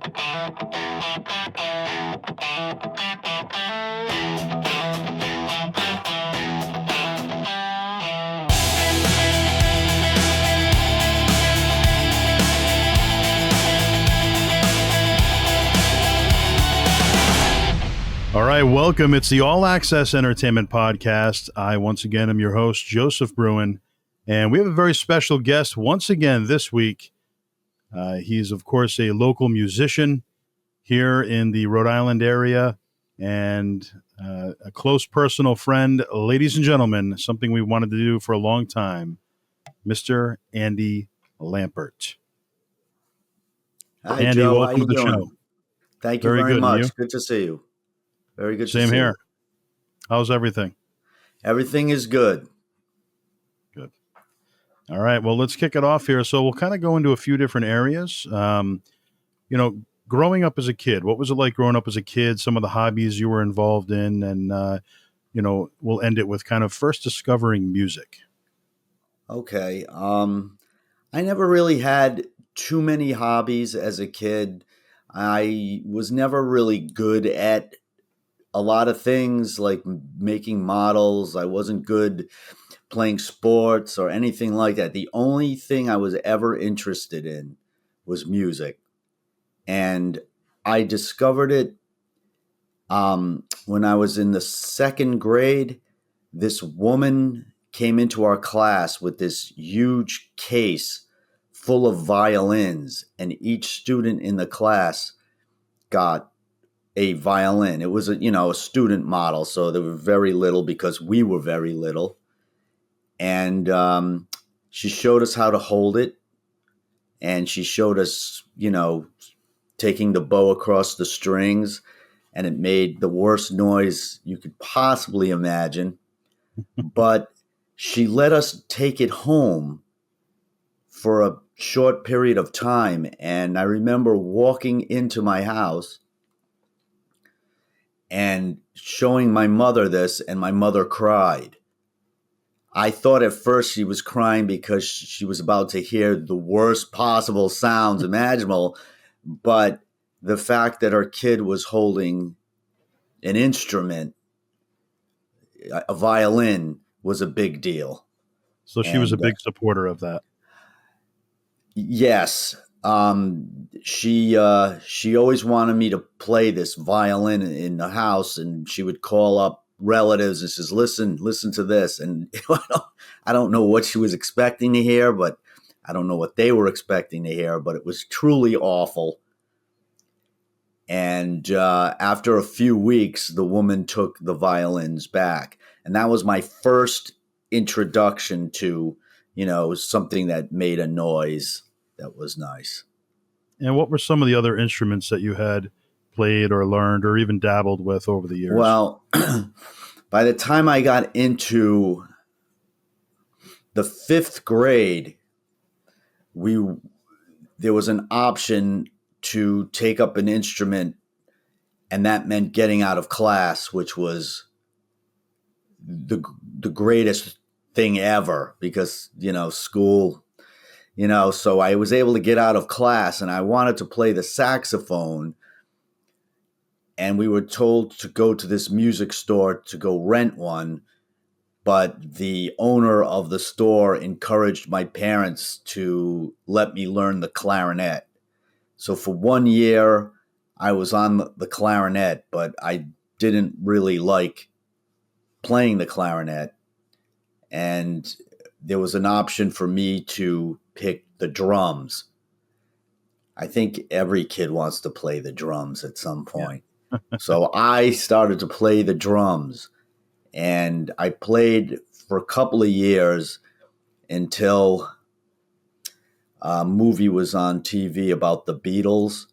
All right, welcome. It's the All Access Entertainment Podcast. I, once again, am your host, Joseph Bruen, and we have a very special guest once again this week. He's, of course, a local musician here in the Rhode Island area and a close personal friend. Ladies and gentlemen, something we wanted to do for a long time, Mr. Andy Lampert. Hi, Andy, Joe. welcome How you to the doing? show. Thank you very good. And you? much. Good to see you. Very good to Same see here. you. How's everything? Everything is good. Good. All right. Well, let's kick it off here. So we'll kind of go into a few different areas. Growing up as a kid, what was it like growing up as a kid? Some of the hobbies you were involved in, and we'll end it with kind of first discovering music. Okay. I never really had too many hobbies as a kid. I was never really good at a lot of things like making models. I wasn't good playing sports or anything like that. The only thing I was ever interested in was music. And I discovered it when I was in the second grade. This woman came into our class with this huge case full of violins, and each student in the class got a violin. It was a student model, so there were very little because we were very little. And she showed us how to hold it, and she showed us, taking the bow across the strings, and it made the worst noise you could possibly imagine. But she let us take it home for a short period of time, and I remember walking into my house and showing my mother this, and my mother cried. I thought at first she was crying because she was about to hear the worst possible sounds imaginable, but the fact that our kid was holding an instrument, a violin, was a big deal. So she was a big supporter of that. Yes. She always wanted me to play this violin in the house, and she would call up relatives and says, listen to this. And I don't know what she was expecting to hear, but I don't know what they were expecting to hear, but it was truly awful. And after a few weeks, the woman took the violins back. And that was my first introduction to, something that made a noise that was nice. And what were some of the other instruments that you had played or learned or even dabbled with over the years? Well, by the time I got into the fifth grade, there was an option to take up an instrument, and that meant getting out of class, which was the greatest thing ever because, school, so I was able to get out of class, and I wanted to play the saxophone. And we were told to go to this music store to go rent one. But the owner of the store encouraged my parents to let me learn the clarinet. So for 1 year, I was on the clarinet, but I didn't really like playing the clarinet. And there was an option for me to pick the drums. I think every kid wants to play the drums at some point. Yeah. So I started to play the drums, and I played for a couple of years until a movie was on TV about the Beatles,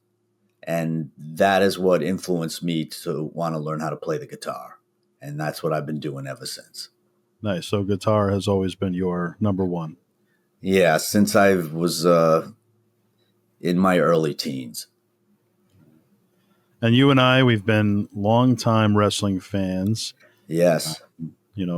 and that is what influenced me to want to learn how to play the guitar. And that's what I've been doing ever since. Nice. So guitar has always been your number one. Yeah, since I was in my early teens. And you and I, we've been longtime wrestling fans. Yes.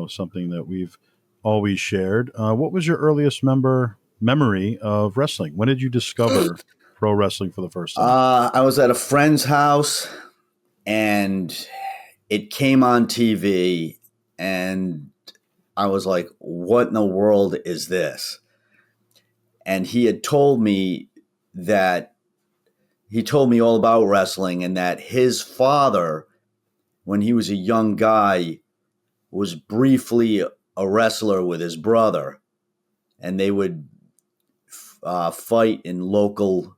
Something that we've always shared. What was your earliest memory of wrestling? When did you discover pro wrestling for the first time? I was at a friend's house, and it came on TV, and I was like, what in the world is this? And he had told me all about wrestling, and that his father, when he was a young guy, was briefly a wrestler with his brother, and they would fight in local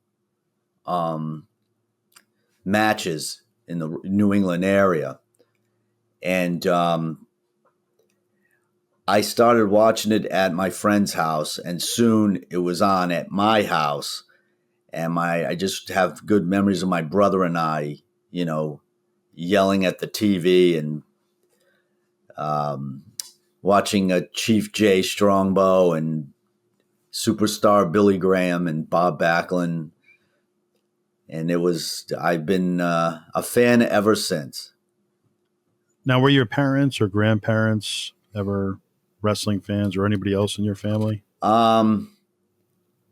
matches in the New England area. And I started watching it at my friend's house, and soon it was on at my house. And I just have good memories of my brother and I, yelling at the TV and watching Chief Jay Strongbow and Superstar Billy Graham and Bob Backlund. And I've been a fan ever since. Now, were your parents or grandparents ever wrestling fans, or anybody else in your family?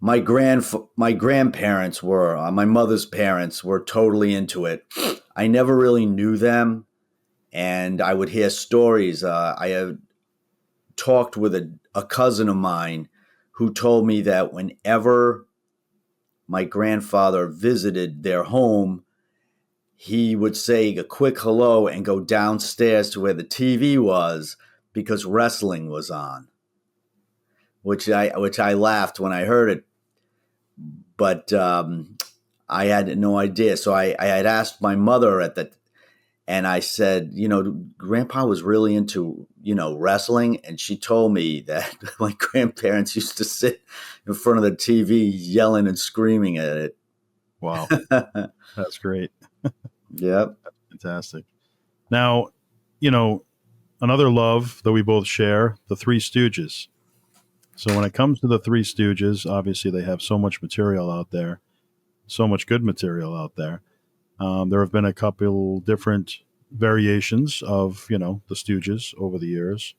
My grandparents were, my mother's parents were totally into it. I never really knew them, and I would hear stories. I had talked with a cousin of mine who told me that whenever my grandfather visited their home, he would say a quick hello and go downstairs to where the TV was because wrestling was on, which I laughed when I heard it, but I had no idea. So I had asked my mother and I said, Grandpa was really into, wrestling. And she told me that my grandparents used to sit in front of the TV yelling and screaming at it. Wow. That's great. Yep. Fantastic. Now, another love that we both share, the Three Stooges. So when it comes to the Three Stooges, obviously they have so much material out there, so much good material out there. There have been a couple different variations of, the Stooges over the years.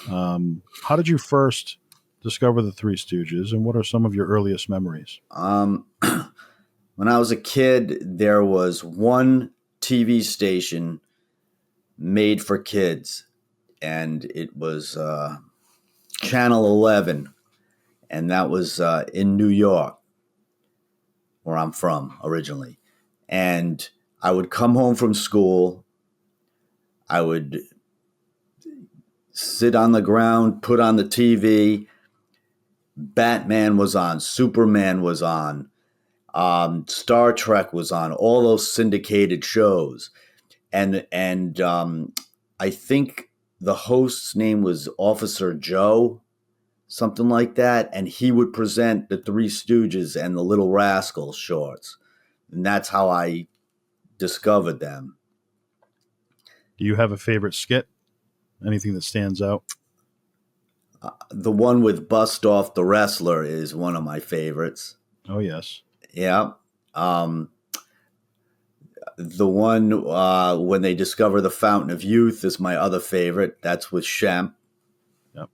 How did you first discover the Three Stooges, and what are some of your earliest memories? When I was a kid, there was one TV station made for kids, and it was Channel 11, and that was in New York, where I'm from originally. And I would come home from school, I would sit on the ground, put on the TV. Batman was on, Superman was on, Star Trek was on, all those syndicated shows. And I think the host's name was Officer Joe, something like that. And he would present the Three Stooges and the Little Rascals shorts. And that's how I discovered them. Do you have a favorite skit? Anything that stands out? The one with Bust Off the Wrestler is one of my favorites. Oh, yes. Yeah. The one when they discover the Fountain of Youth is my other favorite. That's with Shemp. Yep.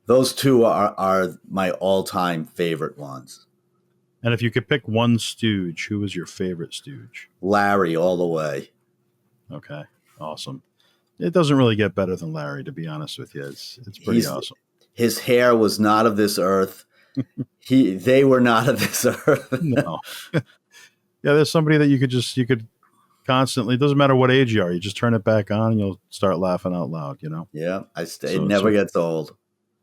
Those two are my all-time favorite ones. And if you could pick one Stooge, who was your favorite Stooge? Larry, all the way. Okay, awesome. It doesn't really get better than Larry, to be honest with you. It's pretty awesome. His hair was not of this earth. They were not of this earth. No. Yeah, there's somebody that you could constantly, it doesn't matter what age you are, you just turn it back on and you'll start laughing out loud, Yeah, it never gets old.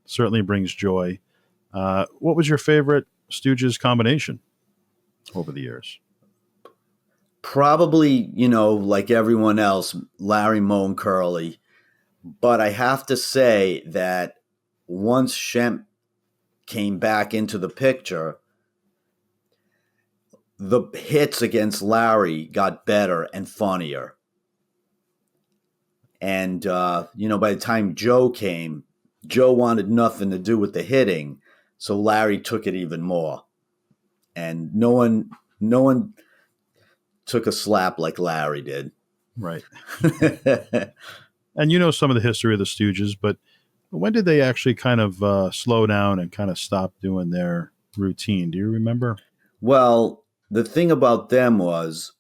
Certainly brings joy. What was your favorite Stooges combination over the years? Probably, like everyone else, Larry, Moe, and Curly. But I have to say that once Shemp came back into the picture, the hits against Larry got better and funnier. And, by the time Joe came, Joe wanted nothing to do with the hitting. So Larry took it even more. And no one took a slap like Larry did. Right. And some of the history of the Stooges, but when did they actually kind of slow down and kind of stop doing their routine? Do you remember? Well, the thing about them was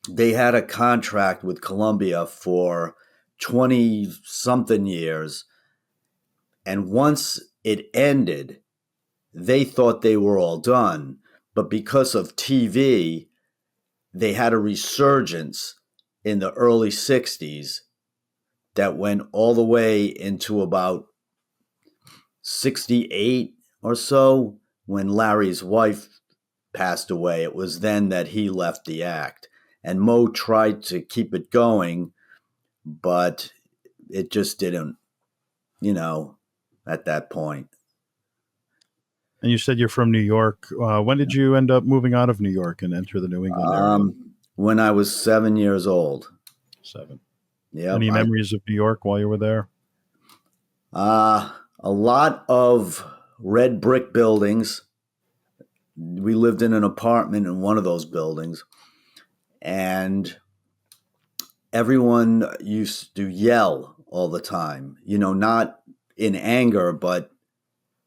they had a contract with Columbia for 20 something years. And once it ended, they thought they were all done. But because of TV, they had a resurgence in the early 60s that went all the way into about 68 or so when Larry's wife passed away. It was then that he left the act. And Mo tried to keep it going, but it just didn't, at that point. And you said you're from New York. When did you end up moving out of New York and enter the New England area? When I was 7 years old. 7. Yep. Any memories of New York while you were there? A lot of red brick buildings. We lived in an apartment in one of those buildings, and everyone used to yell all the time, not in anger, but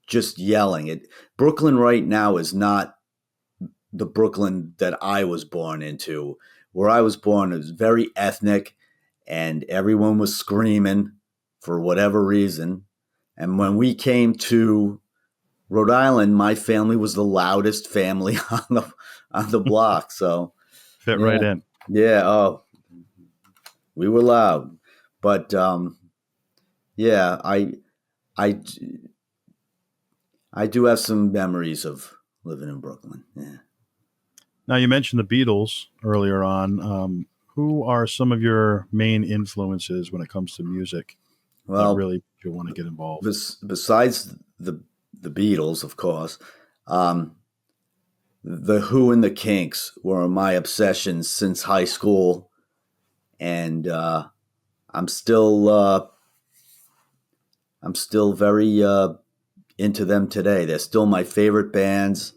just yelling. Brooklyn right now is not the Brooklyn that I was born into. Where I was born, it was very ethnic, and everyone was screaming for whatever reason. And when we came to Rhode Island, my family was the loudest family on the block. So Fit right in. Yeah. Oh, we were loud, but yeah, I do have some memories of living in Brooklyn. Yeah. Now, you mentioned the Beatles earlier on. Who are some of your main influences when it comes to music that really you want to get involved? Besides the Beatles, of course, the Who and the Kinks were my obsessions since high school, and I'm still very into them today. They're still my favorite bands,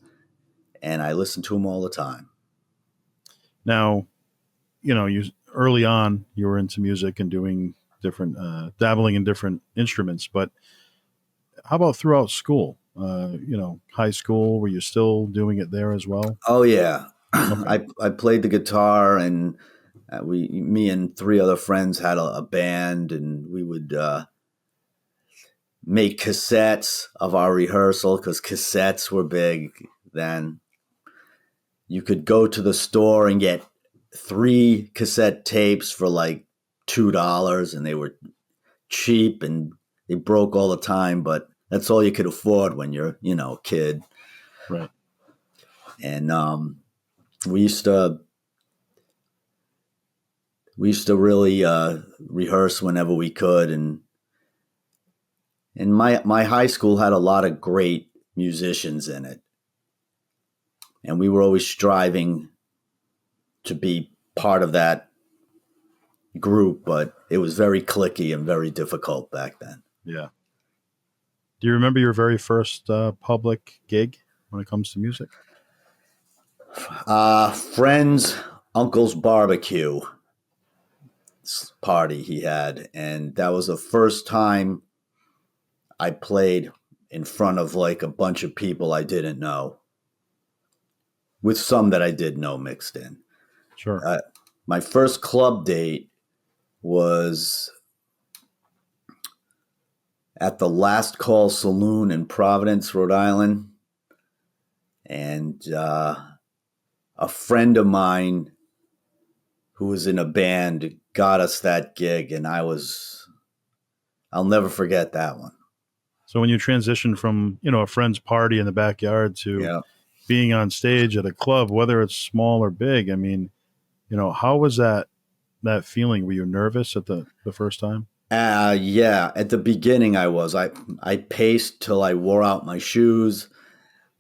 and I listen to them all the time. Now, you early on you were into music and doing different, dabbling in different instruments. But how about throughout school? High school, were you still doing it there as well? Oh yeah, Okay. I played the guitar, and me and 3 other friends had a band, and we would make cassettes of our rehearsal because cassettes were big then. You could go to the store and get 3 cassette tapes for like $2, and they were cheap and they broke all the time, but that's all you could afford when you're, a kid. Right. And we used to really rehearse whenever we could, and my high school had a lot of great musicians in it, and we were always striving to be part of that group, but it was very cliquey and very difficult back then. Yeah. Do you remember your very first public gig when it comes to music? Friend's uncle's barbecue party he had, and that was the first time I played in front of like a bunch of people I didn't know, with some that I did know mixed in. Sure. My first club date was at the Last Call Saloon in Providence, Rhode Island, and a friend of mine who was in a band got us that gig, and I'll never forget that one. So when you transition from, a friend's party in the backyard to being on stage at a club, whether it's small or big, I mean, how was that feeling? Were you nervous at the first time? Yeah. At the beginning I was. I paced till I wore out my shoes,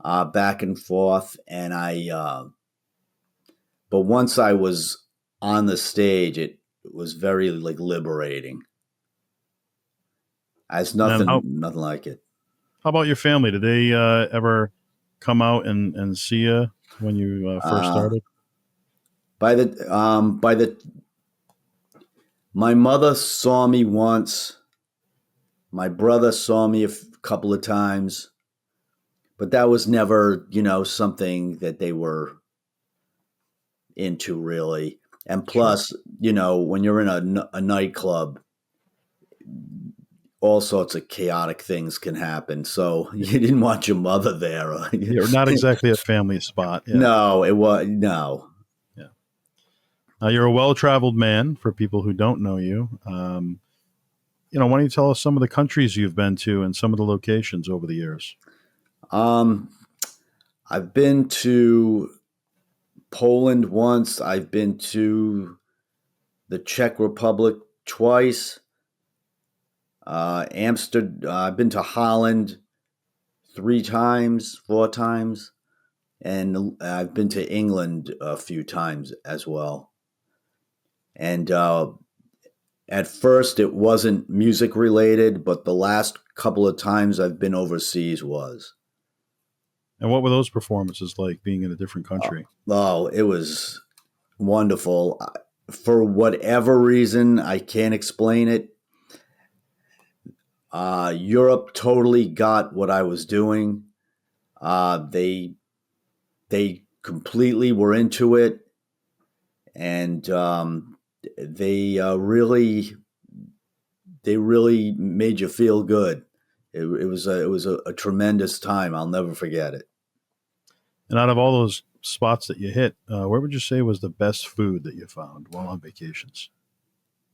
back and forth, and but once I was on the stage, it was very like liberating. There's nothing like it. How about your family? Did they ever come out and see you when you first started? My mother saw me once. My brother saw me a couple of times, but that was never, something that they were into really. And Sure. plus, when you're in a nightclub, all sorts of chaotic things can happen. So Yeah. you didn't want your mother there. You're not exactly a family spot. Yeah. No, it was no. Yeah. You're a well-traveled man. For people who don't know you, why don't you tell us some of the countries you've been to and some of the locations over the years? Um, I've been to Poland once. I've been to the Czech Republic twice. Amsterdam. I've been to Holland 3 times, 4 times, and I've been to England a few times as well. And at first, it wasn't music related, but the last couple of times I've been overseas was. And what were those performances like, being in a different country? Oh, it was wonderful. For whatever reason, I can't explain it. Europe totally got what I was doing. They completely were into it, and they really made you feel good. It was a tremendous time. I'll never forget it. And out of all those spots that you hit, where would you say was the best food that you found while on vacations?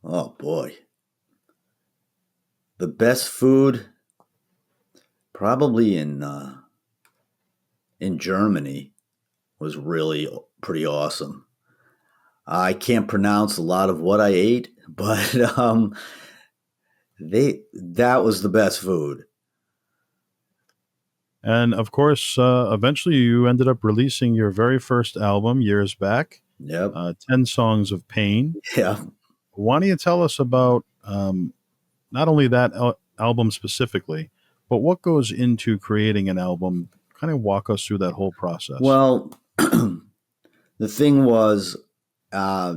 Oh boy, the best food probably in Germany was really pretty awesome. I can't pronounce a lot of what I ate, but they that was the best food. And of course, eventually you ended up releasing your very first album years back, Yep. 10 Songs of Pain. Yeah. Why don't you tell us about not only that album specifically, but what goes into creating an album? Kind of walk us through that whole process. Well, the thing was, uh,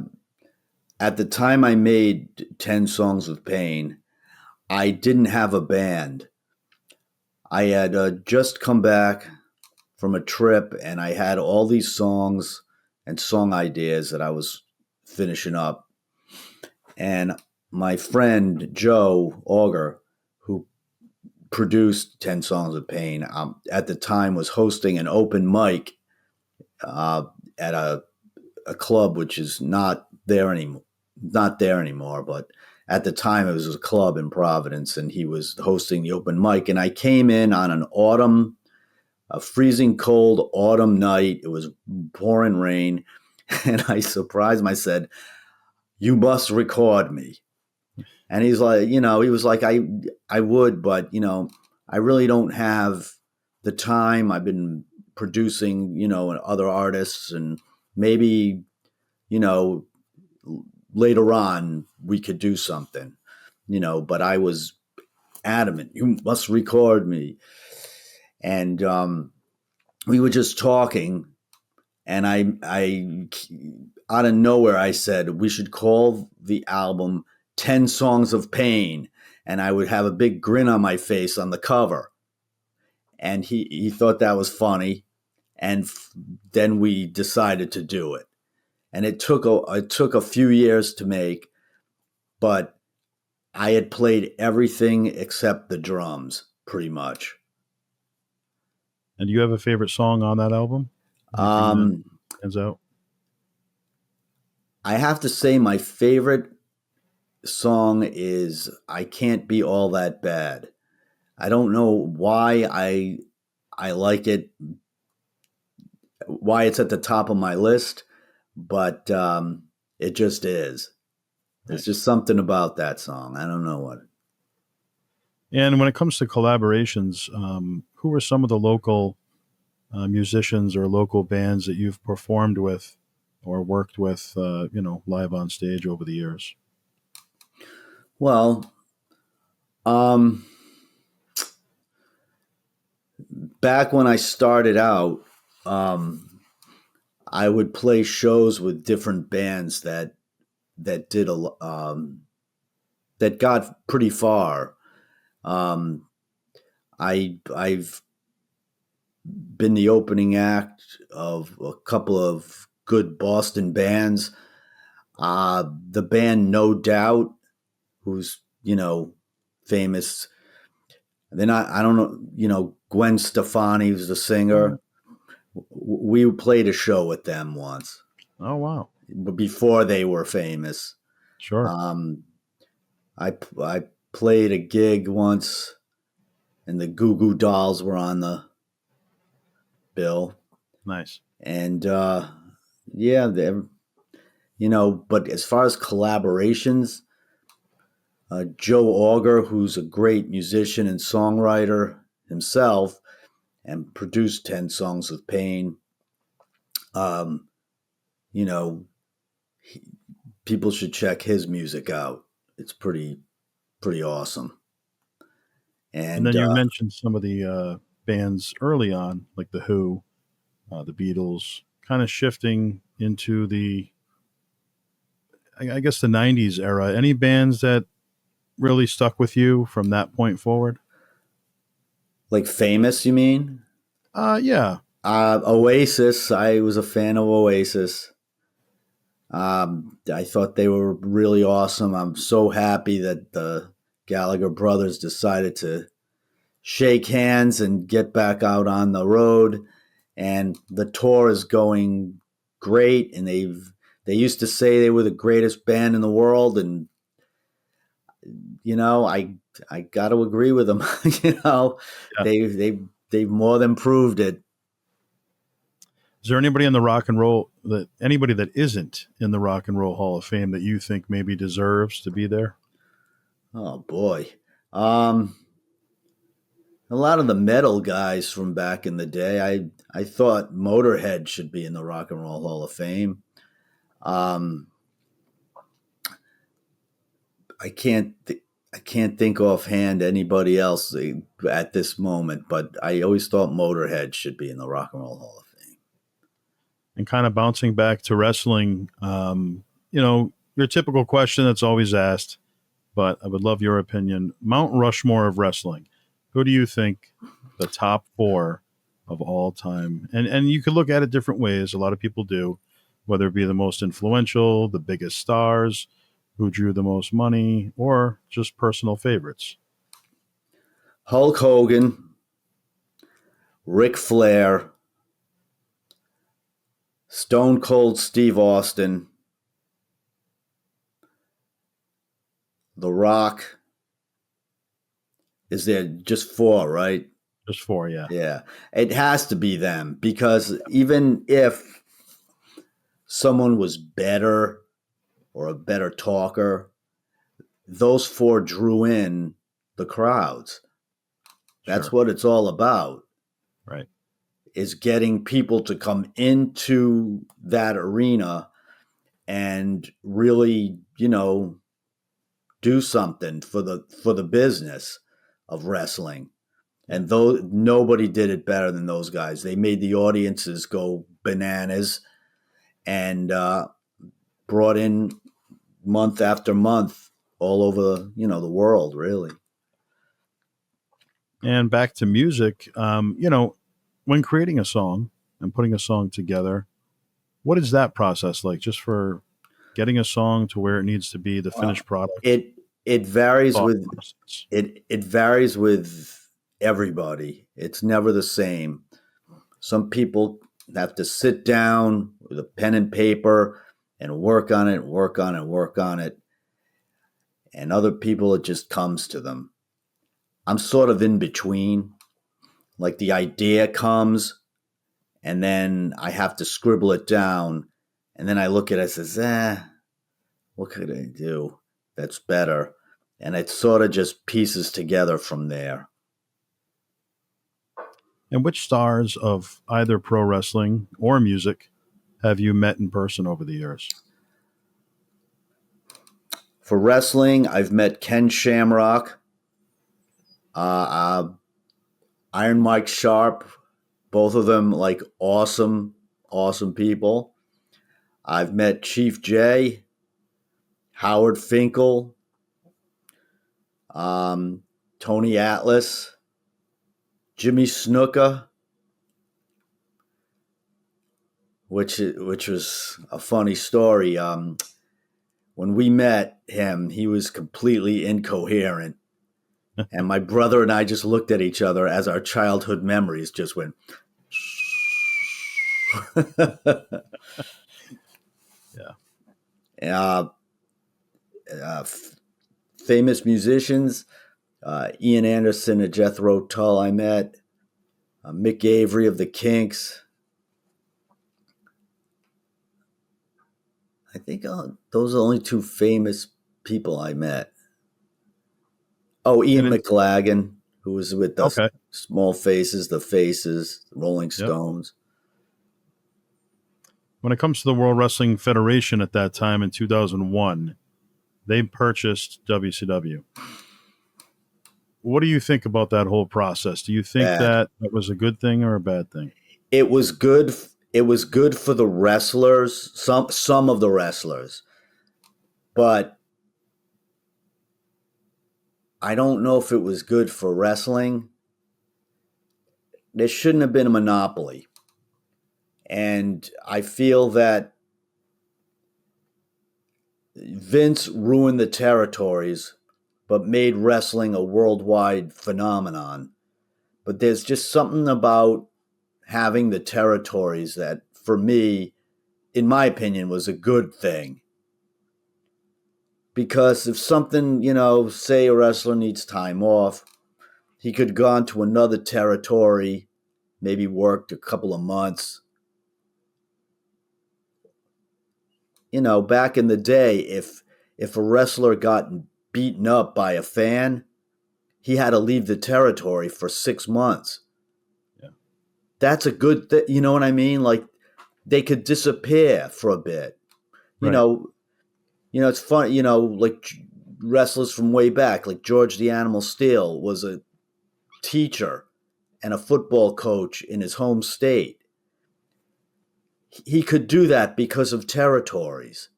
at the time I made 10 Songs of Pain, I didn't have a band. I had just come back from a trip and I had all these songs and song ideas that I was finishing up. And my friend Joe Auger, who produced 10 Songs of Pain, at the time was hosting an open mic uh, at a club which is not there anymore, but at the time it was a club in Providence, and he was hosting the open mic. And I came in on a freezing cold autumn night. It was pouring rain, and I surprised him. I said, "You must record me." And he's like, he was like, I would, but I really don't have the time. I've been producing, other artists, and maybe, you know, later on we could do something, but I was adamant, you must record me. And we were just talking, and I out of nowhere, I said, we should call the album 10 Songs of Pain. And I would have a big grin on my face on the cover. And he thought that was funny. And then we decided to do it. And it took a few years to make, but I had played everything except the drums, pretty much. And do you have a favorite song on that album? Anything that Um, stands out? I have to say my favorite song is "I Can't Be All That Bad." I don't know why I like it, why it's at the top of my list, but it just is. There's Nice. just something about that song. I don't know what. And when it comes to collaborations, who are some of the local musicians or local bands that you've performed with or worked with, live on stage over the years? Well, um, back when I started out, um, I would play shows with different bands that did that got pretty far. Um, I've been the opening act of a couple of good Boston bands. The band No Doubt, who's, famous. They're not, I don't know, Gwen Stefani was the singer. We played a show with them once, Oh, wow. but before they were famous. Sure. Um, I played a gig once, and the Goo Goo Dolls were on the bill, Nice. and yeah, but as far as collaborations, Joe Auger, who's a great musician and songwriter himself, and produced 10 Songs of Pain. Um, you know, people should check his music out. It's pretty awesome. And And then you mentioned some of the bands early on, like The Who, the Beatles, kind of shifting into I guess, the 90s era. Any bands that really stuck with you from that point forward? like famous, you mean? Yeah, Oasis. I was a fan of Oasis. I thought they were really awesome. I'm so happy that the Gallagher brothers decided to shake hands and get back out on the road. And the tour is going great. And they used to say they were the greatest band in the world, and I got to agree with them. you know, yeah. they've more than proved it. Is there anybody in the rock and roll that anybody that isn't in the Rock and Roll Hall of Fame that you think maybe deserves to be there? Oh boy. Um, a lot of the metal guys from back in the day. I thought Motorhead should be in the Rock and Roll Hall of Fame. Um, I can't th- I can't think offhand anybody else at this moment, but I always thought Motorhead should be in the Rock and Roll Hall of Fame. And kind of bouncing back to wrestling, your typical question that's always asked, but I would love your opinion. Mount Rushmore of wrestling. Who do you think the top four of all time? And you could look at it different ways. A lot of people do, whether it be the most influential, the biggest stars, who drew the most money, or just personal favorites. Hulk Hogan, Ric Flair, Stone Cold Steve Austin, The Rock. Is there just four, right? Just four, yeah. Yeah. It has to be them because even if someone was better or a better talker, those four drew in the crowds. That's Sure. what it's all about, Right. is getting people to come into that arena and really, do something for the business of wrestling. Yeah. And though nobody did it better than those guys, they made the audiences go bananas and brought in month after month all over the world, really. And back to music, when creating a song and putting a song together, what is that process like? Just for getting a song to where it needs to be, the Uh, finished product, it varies thought with process. it varies with everybody. It's never the same. Some people have to sit down with a pen and paper and work on it, work on it, work on it. And other people, it just comes to them. I'm sort of in between. Like the idea comes, and then I have to scribble it down. And then I look at it and says, what could I do that's better? And it sort of just pieces together from there. And which stars of either pro wrestling or music have you met in person over the years? For wrestling, I've met Ken Shamrock, uh, uh, Iron Mike Sharp, both of them like awesome, awesome people. I've met Chief J, Howard Finkel, um, Tony Atlas, Jimmy Snuka, which was a funny story. When we met him, he was completely incoherent, and my brother and I just looked at each other as our childhood memories just went. Yeah. Famous musicians, Ian Anderson and Jethro Tull I met, Mick Avery of the Kinks. I think those are the only two famous people I met. Oh, Ian McLagan, who was with us. Okay. Small Faces, The Faces, Rolling Yep. Stones. When it comes to the World Wrestling Federation at that time in 2001, they purchased WCW. What do you think about that whole process? Do you think that was a good thing or a bad thing? It was good. It was good for the wrestlers, some of the wrestlers, but I don't know if it was good for wrestling. There shouldn't have been a monopoly. And I feel that Vince ruined the territories, but made wrestling a worldwide phenomenon. But there's just something about having the territories that, for me, in my opinion, was a good thing. Because if something, say a wrestler needs time off, he could have gone to another territory, maybe worked a couple of months. Back in the day, if a wrestler got beaten up by a fan, he had to leave the territory for 6 months. Yeah. That's a good thing. You know what I mean? Like, they could disappear for a bit. Right. It's fun, like wrestlers from way back, like George the Animal Steele was a teacher and a football coach in his home state. He could do that because of territories.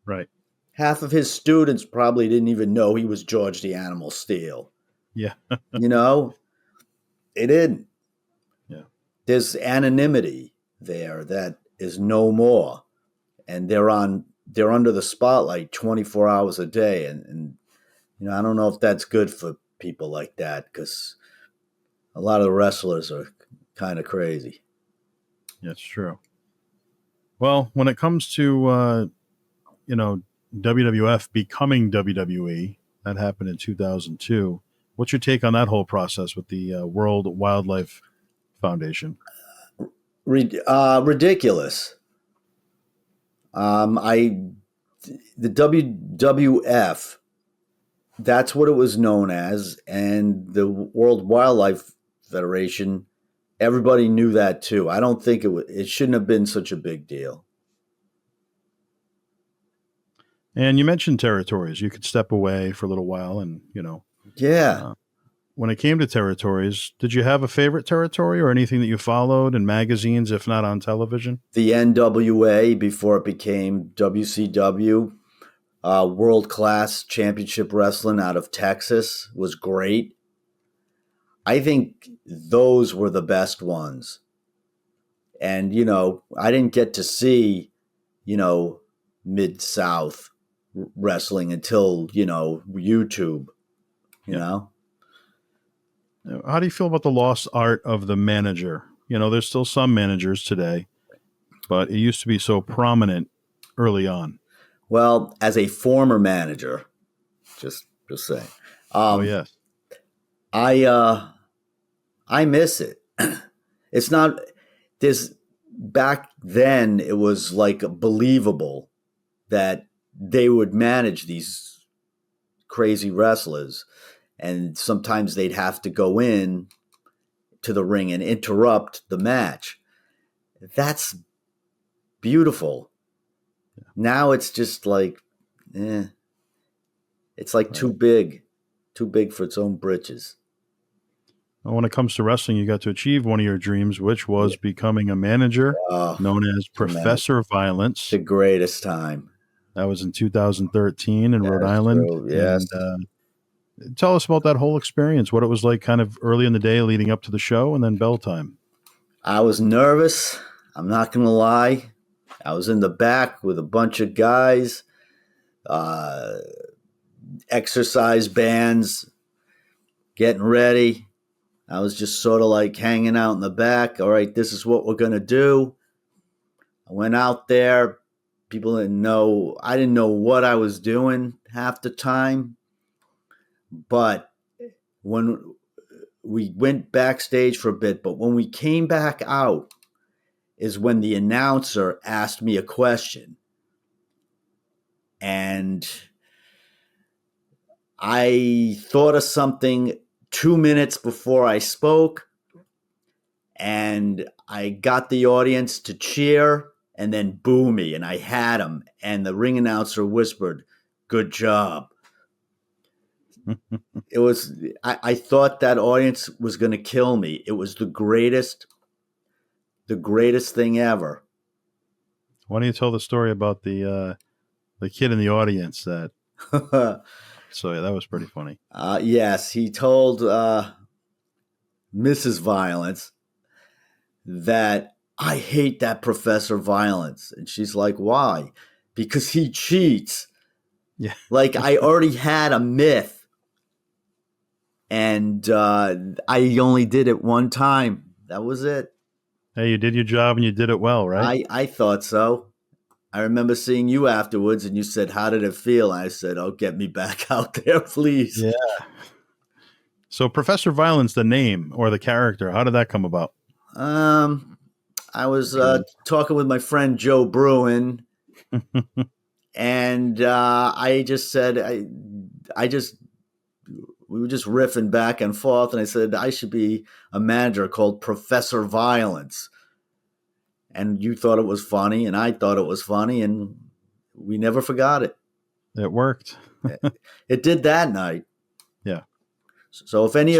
Right. Half of his students probably didn't even know he was George the Animal Steele. Yeah. They didn't. Yeah. There's anonymity there that is no more. And they're under the spotlight 24 hours a day. And I don't know if that's good for people like that, because a lot of the wrestlers are kind of crazy. That's true. Well, when it comes to, WWF becoming WWE, that happened in 2002. What's your take on that whole process with the World Wildlife Foundation? Ridiculous. The WWF, that's what it was known as, and the World Wildlife Federation, everybody knew that too. I don't think it shouldn't have been such a big deal. And you mentioned territories. You could step away for a little while and, Yeah. When it came to territories, did you have a favorite territory or anything that you followed in magazines, if not on television? The NWA, before it became WCW, World Class Championship Wrestling out of Texas was great. I think those were the best ones. And, I didn't get to see, Mid-South wrestling until, YouTube, you know? How do you feel about the lost art of the manager? There's still some managers today, but it used to be so prominent early on. Well, as a former manager, just saying. Yes. I miss it. It's not this back then. It was like believable that they would manage these crazy wrestlers, and sometimes they'd have to go in to the ring and interrupt the match. That's beautiful. Yeah. Now it's just like, it's like too big for its own britches. When it comes to wrestling, you got to achieve one of your dreams, which was becoming a manager, known as Professor Violence. The greatest time. That was in 2013 in Rhode Island. True. Yes. And, tell us about that whole experience, what it was like kind of early in the day leading up to the show and then bell time. I was nervous. I'm not going to lie. I was in the back with a bunch of guys, uh, exercise bands, getting ready. I was just sort of like hanging out in the back. All right, this is what we're going to do. I went out there. People didn't know. I didn't know what I was doing half the time. But when we went backstage for a bit, but when we came back out is when the announcer asked me a question. And I thought of something 2 minutes before I spoke, and I got the audience to cheer and then boo me, and I had them. And the ring announcer whispered, "Good job." It was. I thought that audience was going to kill me. It was the greatest thing ever. Why don't you tell the story about the kid in the audience that? So yeah, that was pretty funny. Yes, he told Mrs. Violence that I hate that Professor Violence. And she's like, why? Because he cheats. Yeah. Like, I already had a myth. And I only did it one time. That was it. Hey, you did your job and you did it well, right? I thought so. I remember seeing you afterwards and you said, how did it feel? And I said, oh, get me back out there, please. Yeah. So Professor Violence, the name or the character, how did that come about? I was talking with my friend Joe Bruen, and I just said, we were just riffing back and forth, and I said I should be a manager called Professor Violence. And you thought it was funny, and I thought it was funny, and we never forgot it. It worked. It did that night. Yeah. So if any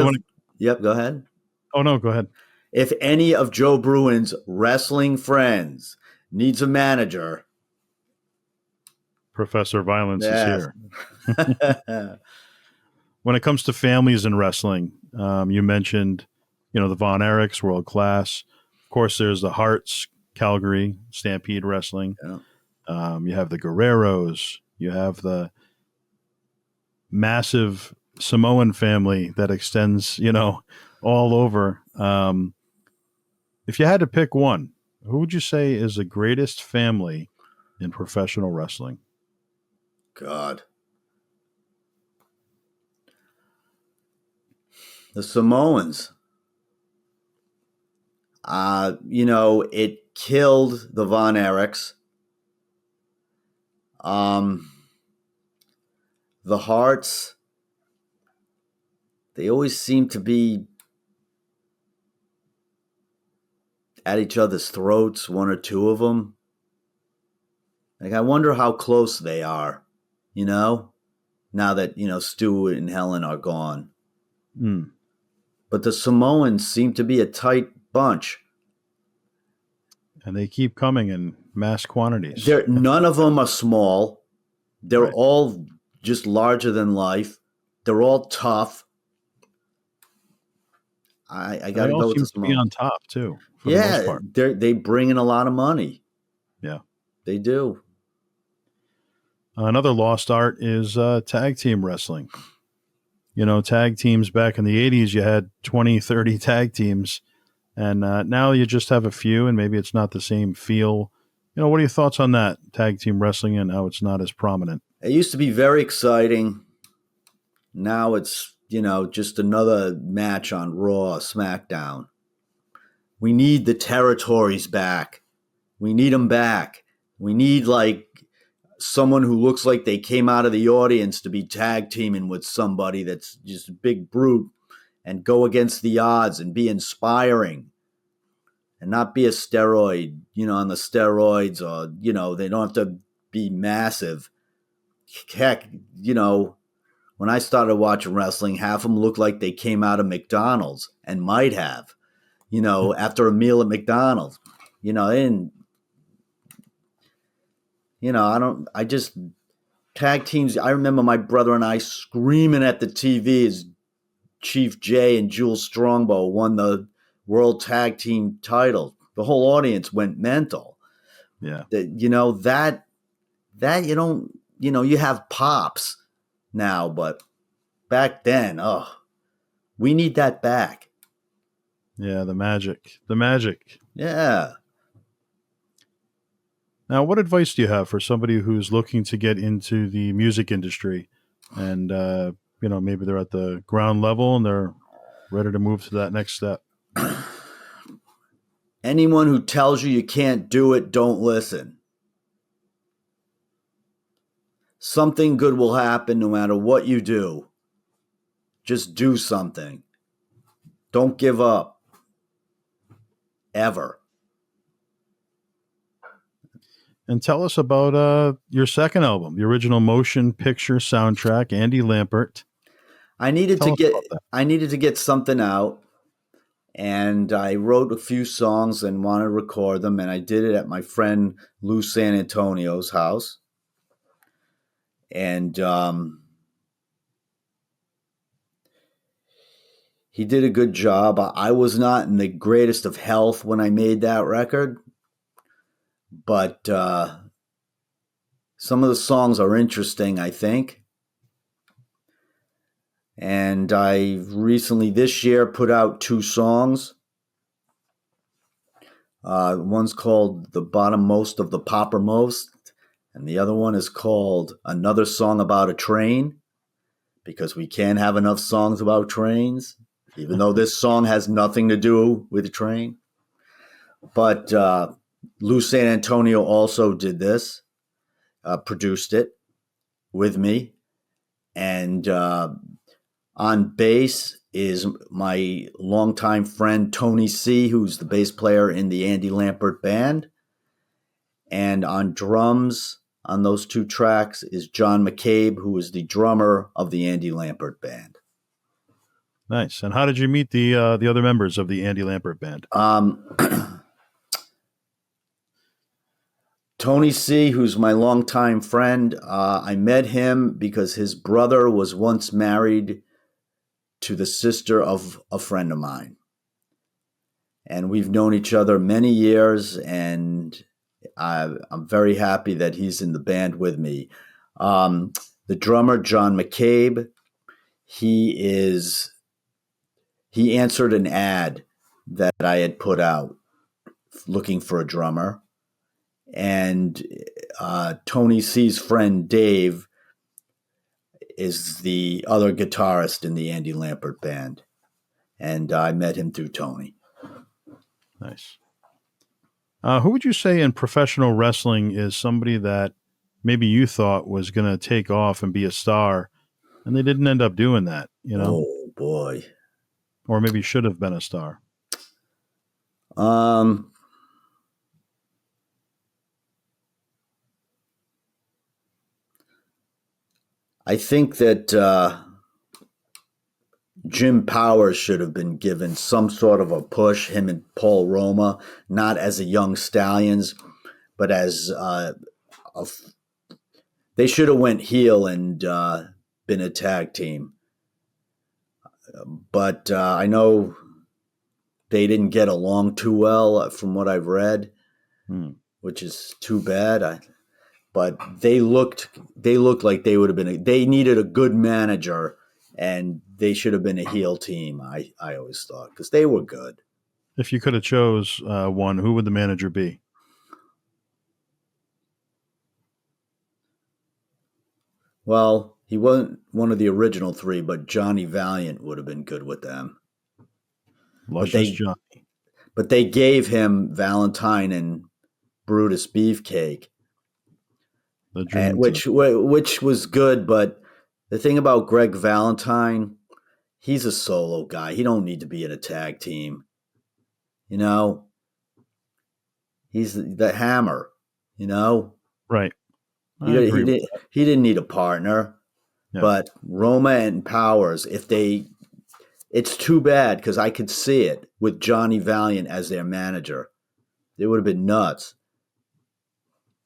yep, go ahead. Oh no, go ahead. If any of Joe Bruin's wrestling friends needs a manager, Professor Violence is here. When it comes to families in wrestling, you mentioned, the Von Erichs, world class. Of course, there's the Harts, Calgary, Stampede Wrestling. Yeah. You have the Guerreros. You have the massive Samoan family that extends, all over. If you had to pick one, who would you say is the greatest family in professional wrestling? God. The Samoans. It killed the Von Erichs. The Harts, they always seem to be at each other's throats, one or two of them. Like, I wonder how close they are, now that, Stu and Helen are gone. Mm. But the Samoans seem to be a tight bunch. And they keep coming in mass quantities. None of them are small. They're Right. all just larger than life. They're all tough. I got to go with the Samoans. Be on top too. For the most part. They bring in a lot of money. Yeah, they do. Another lost art is tag team wrestling. Tag teams back in the 80s, you had 20, 30 tag teams. And now you just have a few, and maybe it's not the same feel. What are your thoughts on that, tag team wrestling, and how it's not as prominent? It used to be very exciting. Now it's, just another match on Raw, SmackDown. We need the territories back. We need them back. We need, someone who looks like they came out of the audience to be tag teaming with somebody that's just a big brute and go against the odds and be inspiring and not be a steroid, on the steroids, or, they don't have to be massive. Heck, when I started watching wrestling, half of them looked like they came out of McDonald's and might have, after a meal at McDonald's. They didn't, tag teams. I remember my brother and I screaming at the TV as Chief J and Jules Strongbow won the World Tag Team title. the whole audience went mental. Yeah. That you don't, you have pops now, but back then, we need that back. Yeah, the magic. The magic. Yeah. Now, what advice do you have for somebody who's looking to get into the music industry and, maybe they're at the ground level and they're ready to move to that next step? Anyone who tells you can't do it, don't listen. Something good will happen no matter what you do. Just do something. Don't give up. Ever. And tell us about your second album, the original motion picture soundtrack, Andy Lampert. I needed Tell us about that. to get something out, and I wrote a few songs and wanted to record them, and I did it at my friend Lou San Antonio's house. And he did a good job. I was not in the greatest of health when I made that record, but some of the songs are interesting, I think. And I recently, this year, put out 2 songs. One's called The Bottommost of the Poppermost, and the other one is called Another Song About a Train, because we can't have enough songs about trains, even though this song has nothing to do with a train. But Lou San Antonio also did this, produced it with me, and on bass is my longtime friend Tony C., who's the bass player in the Andy Lampert band. And on drums on those 2 tracks is John McCabe, who is the drummer of the Andy Lampert band. Nice. And how did you meet the other members of the Andy Lampert band? Tony C., who's my longtime friend, I met him because his brother was once married to the sister of a friend of mine. And we've known each other many years, and I'm very happy that he's in the band with me. The drummer, John McCabe, he answered an ad that I had put out looking for a drummer. And Tony C's friend, Dave, is the other guitarist in the Andy Lampert band. And I met him through Tony. Nice. Who would you say in professional wrestling is somebody that maybe you thought was going to take off and be a star, and they didn't end up doing that, Oh, boy. Or maybe should have been a star? I think that Jim Powers should have been given some sort of a push, him and Paul Roma, not as a young Stallions, but as they should have went heel and been a tag team. But I know they didn't get along too well from what I've read, which is too bad. But they looked like they would have been. They needed a good manager, and they should have been a heel team. I always thought, because they were good. If you could have chose one, who would the manager be? Well, he wasn't one of the original 3, but Johnny Valiant would have been good with them. Luscious Johnny. But they gave him Valentine and Brutus Beefcake, which was good. But the thing about Greg Valentine, he's a solo guy. He don't need to be in a tag team. He's the hammer. Right. He didn't need a partner. Yeah. But Roma and Powers, it's too bad, because I could see it with Johnny Valiant as their manager. It would have been nuts.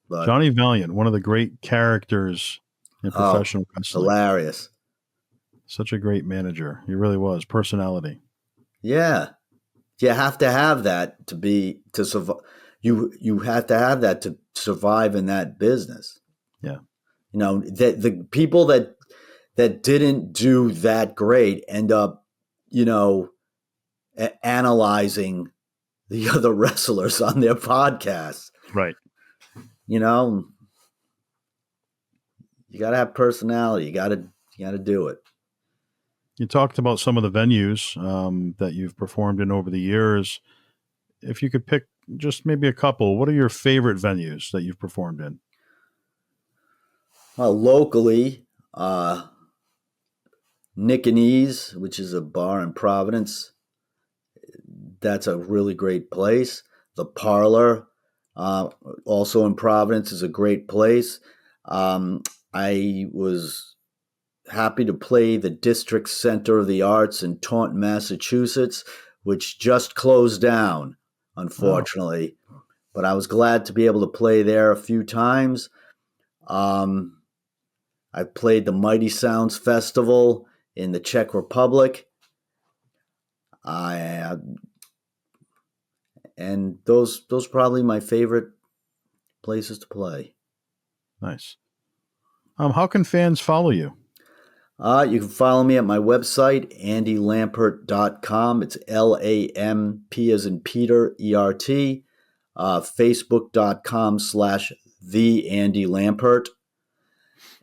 But Johnny Valiant, one of the great characters in professional wrestling. Hilarious. Such a great manager. He really was. Personality. Yeah. You have to have that to survive. You have to have that to survive in that business. Yeah. That the people that didn't do that great end up, analyzing the other wrestlers on their podcasts. Right. You got to have personality. You got to do it. You talked about some of the venues that you've performed in over the years. If you could pick just maybe a couple, what are your favorite venues that you've performed in? Locally, Nick and Ease, which is a bar in Providence, that's a really great place. The Parlor, uh, also in Providence, is a great place. Um, I was happy to play the District Center of the Arts in Taunton, Massachusetts, which just closed down, Oh, unfortunately. But I was glad to be able to play there a few times. Um, I played the Mighty Sounds Festival in the Czech Republic. I and those probably my favorite places to play. nice. How can fans follow you? You can follow me at my website, andylampert.com. It's LAMP as in Peter, ERT. Facebook.com/the Andy Lampert.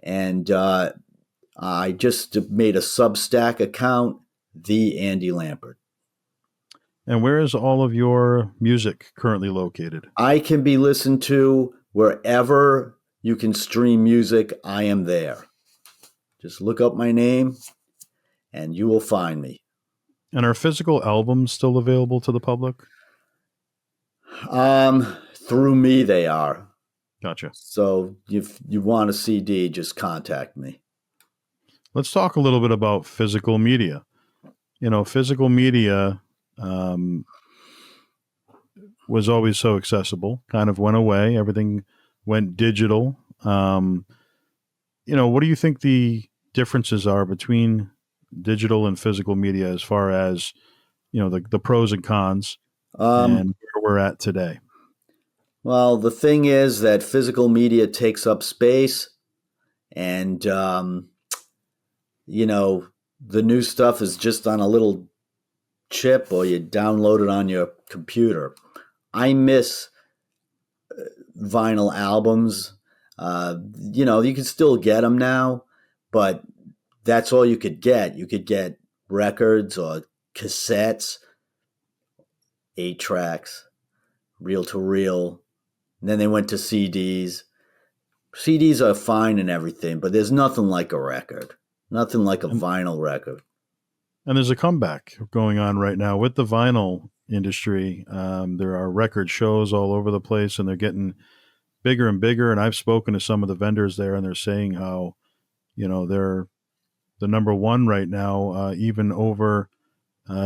And I just made a Substack account, the Andy Lampert. And where is all of your music currently located? I can be listened to wherever you can stream music. I am there. Just look up my name and you will find me. And are physical albums still available to the public? Through me, they are. Gotcha. So if you want a CD, just contact me. Let's talk a little bit about physical media. Physical media um, was always so accessible, kind of went away. Everything went digital. What do you think the differences are between digital and physical media as far as, the pros and cons Um, and where we're at today? well, the thing is that physical media takes up space, and the new stuff is just on a little chip, or you download it on your computer. I miss vinyl albums. You can still get them now, but that's all you could get. You could get records or cassettes, 8 tracks, reel to reel. And then they went to CDs. CDs are fine and everything, but there's nothing like a record. Nothing like a And, vinyl record. and there's a comeback going on right now with the vinyl industry. There are record shows all over the place, and they're getting bigger and bigger. And I've spoken to some of the vendors there, and they're saying how, they're the number one right now, even over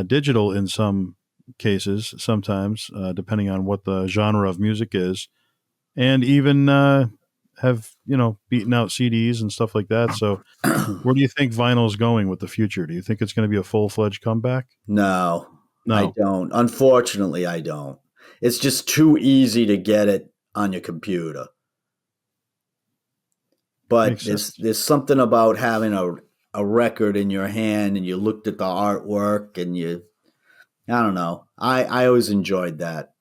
digital in some cases, sometimes, depending on what the genre of music is, and even have, beaten out CDs and stuff like that. So, where do you think vinyl's going with the future? Do you think it's going to be a full fledged comeback? No, I No, don't. Unfortunately, I don't. It's just too easy to get it on your computer. But makes there's sense. something about having a record in your hand and you looked at the artwork and I don't know. I always enjoyed that.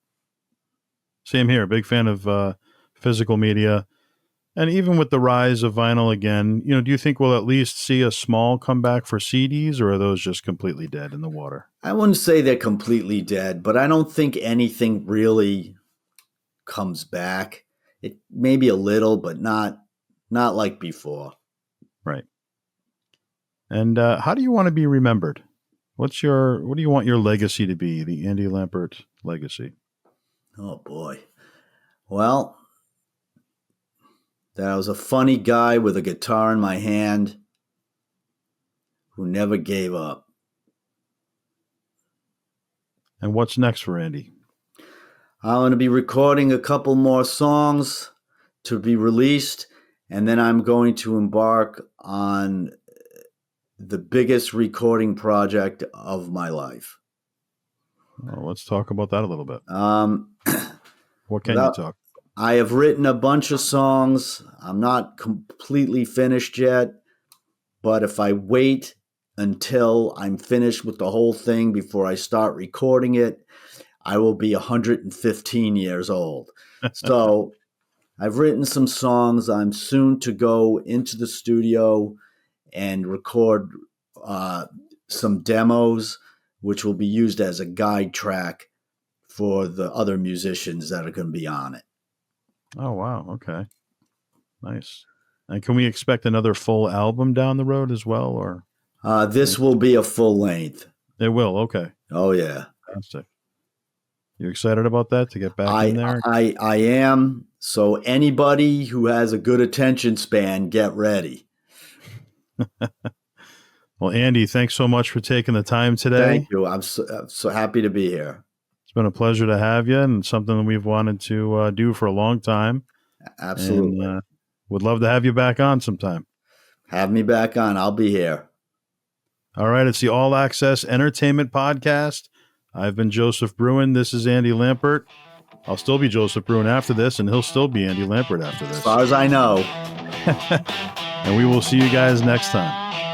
Same here. Big fan of physical media. And even with the rise of vinyl again, do you think we'll at least see a small comeback for CDs, or are those just completely dead in the water? I wouldn't say they're completely dead, but I don't think anything really comes back. It maybe a little, but not like before. Right. And how do you want to be remembered? What do you want your legacy to be? The Andy Lampert legacy. Oh boy. Well, that I was a funny guy with a guitar in my hand who never gave up. And what's next for Andy? I'm going to be recording a couple more songs to be released, and then I'm going to embark on the biggest recording project of my life. Well, let's talk about that a little bit. Um, What can you without, talk? I have written a bunch of songs. I'm not completely finished yet, but if I wait until I'm finished with the whole thing before I start recording it, I will be 115 years old. So I've written some songs. I'm soon to go into the studio and record uh, some demos, which will be used as a guide track for the other musicians that are going to be on it. Oh, wow. Okay. Nice. And can we expect another full album down the road as well, or This will be a full length. it will? Okay. Oh yeah, Fantastic. You excited about that to get back in there? I am. So anybody who has a good attention span, get ready. Well, Andy, thanks so much for taking the time today. Thank you. I'm so happy to be here. It's been a pleasure to have you, and something that we've wanted to do for a long time. Absolutely. And would love to have you back on sometime. Have me back on. I'll be here. All right. It's the All Access Entertainment Podcast. I've been Joseph Bruen. This is Andy Lampert. I'll still be Joseph Bruen after this, and he'll still be Andy Lampert after this. As far as I know. And we will see you guys next time.